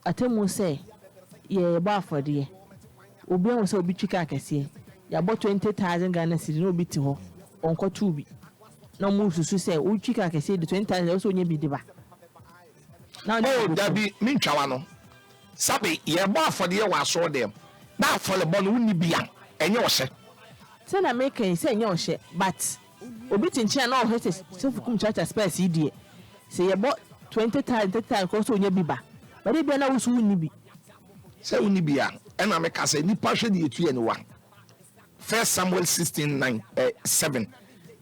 atemu say ye ba for de obi an say obi twika kese ya bo 20,000 Ghana cedi no bi ti ho onko tu bi na mu susu say o twika kese de 20,000 so onye bi de ba na dabi mintwawa no sabe ye ba for de wa so dem na for le bo no woni bia enye wo hye say na make say enye wo hye but obi tinchia na o hete so Kumchacha space idie say ye bo 20,000 30,000 ko so onye bi ba but e bia na wo so woni bi say woni bia e na make say ni pa hwe de etu ye ne wa 1 Samuel 16:7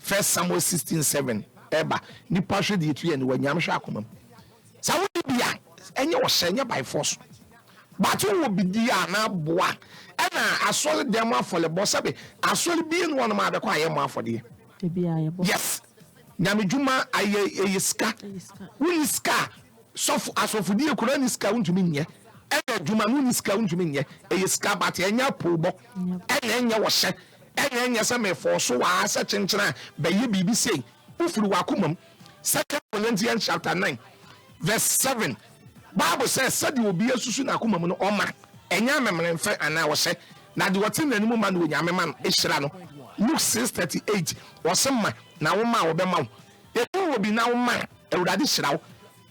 1 Samuel 16:7 eba ni pa hwe de etu ye ne wa nyam hwe akomam sa woni bia enye wo hye enye by force but wo bi dia na boa e na asole dem afole bo sabe asole bi no no ma be kwa ye mo afode yes nyame djuma aye ska woni ska sofu asofudi ekura ni ska untumi nye e djuma no ni ska untumi nye e ska but enya pobo e enya wo hye e enya se me for so wa asa chenchena be ye bibi sei ufuru wakomam 2 Corinthians chapter 9 verse 7 Bible says said you will be asusu na akomam no oma enya memre mfe ana wo hye na de wotin nanimu ma no nyame man ehira no Luke 6:38 wasema na wo ma wo be ma wo e bi na wo ma ewurade hira wo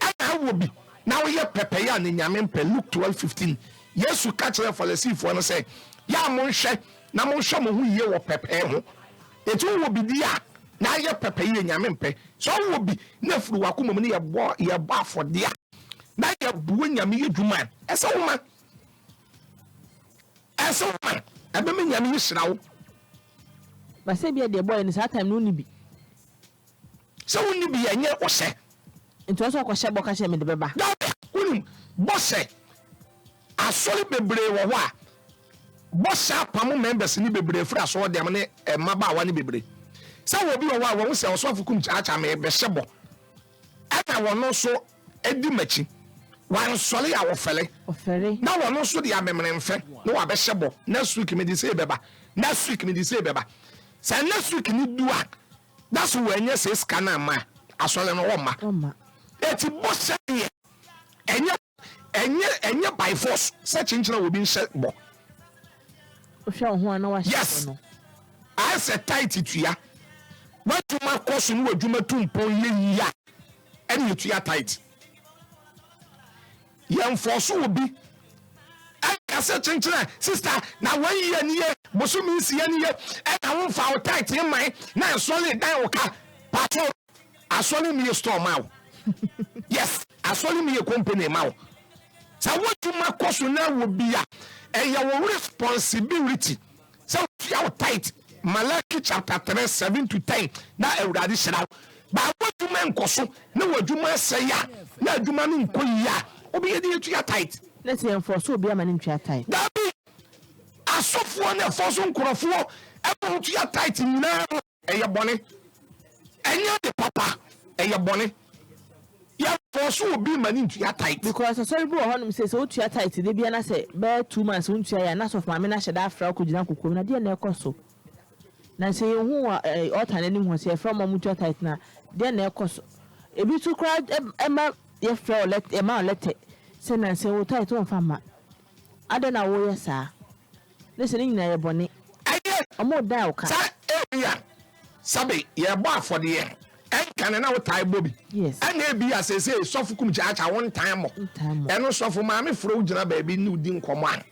ana wo bi na wo ye pepe ya ne nyame mpe Luke 12:15 Yesu ka kire Farisifo no say ya mo hwe na mo hwe mo hu ye wo pepe ho etu wo bi dia na ye pepe ye nyame mpe so wo bi na furu wakomam ne ye bo afode a na ye buwe nyame ye dwuma ese wo ma ebe me nyame hira wo ba se bia de boy ni sa time no ni bi so woni bi enye ose nto so ko hye boka hye me de beba woni bose asori bebre wo ho a bose apam members ni bebre fura so dem ne maba wa ni bebre sa wo bi wo a wo se osofo Kumchacha me be hyebo ata wo no so edi machi wan sole ya wo fele na wo no so de amemre mfe no wa be hyebo next week me di say beba next week me di say beba sa next week ni dua that's when you say scanner ma asole no wo ma eti bose ye enye by force such inchina will be bo ohwa ho ana wa yes no I said tight tuya what to my course no adwuma tumpon ye ya ene ye tuya tight yam force will be I said chinchina sister na 1 year ni ye bosumi si ye ni ye e na won fa tight in my na solid dan wo ka patro asole mi store ma yes asole mi company ma so what to my course na will be ya and your responsibility so you tight Malachi chapter 3 7-10 na ewurade hira ba what to men koso na wadwuma say ya na adwuma no nko ya obi ye dey tuya tight let's enforce obi amani ntwa tight dabi asofo na force nkrofo e tuya tight na eye bone enya de papa eye bone ya force obi mani ntwa tight because sorry bro honum say so tuya tight de bia na say be 2 months ntwa ya na sof mama na hyeda afra ko gina kokom na de na ekoso na say hu otane ni ho say from mama ntwa tight na de na ekoso ebi tu kra ema ye fra let ema let say na say wo tight on fama ade na wo yesa listen ni na ye bone omo da o ka sa area sabe ye bo afode ye kan na wo tai bobi yes ana bi asese sofu Kumchacha one time eno sofu ma me fro gina ba bi ni udi nkomo a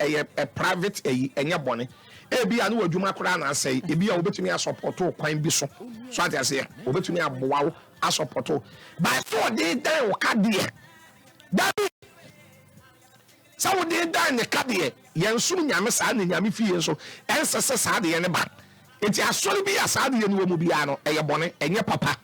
eye private enye bone ebi anu wadwuma kora na asai ebi a obetumi support kwan bi so ati ase obetumi aboa wo support by for dey dan wo ka de dabi sa wo dey dan ne ka de yensum nyame sa na nyame fie so ensese sa de ne ba enti asori bi asa de ne wo mu bia no eye bone enye papa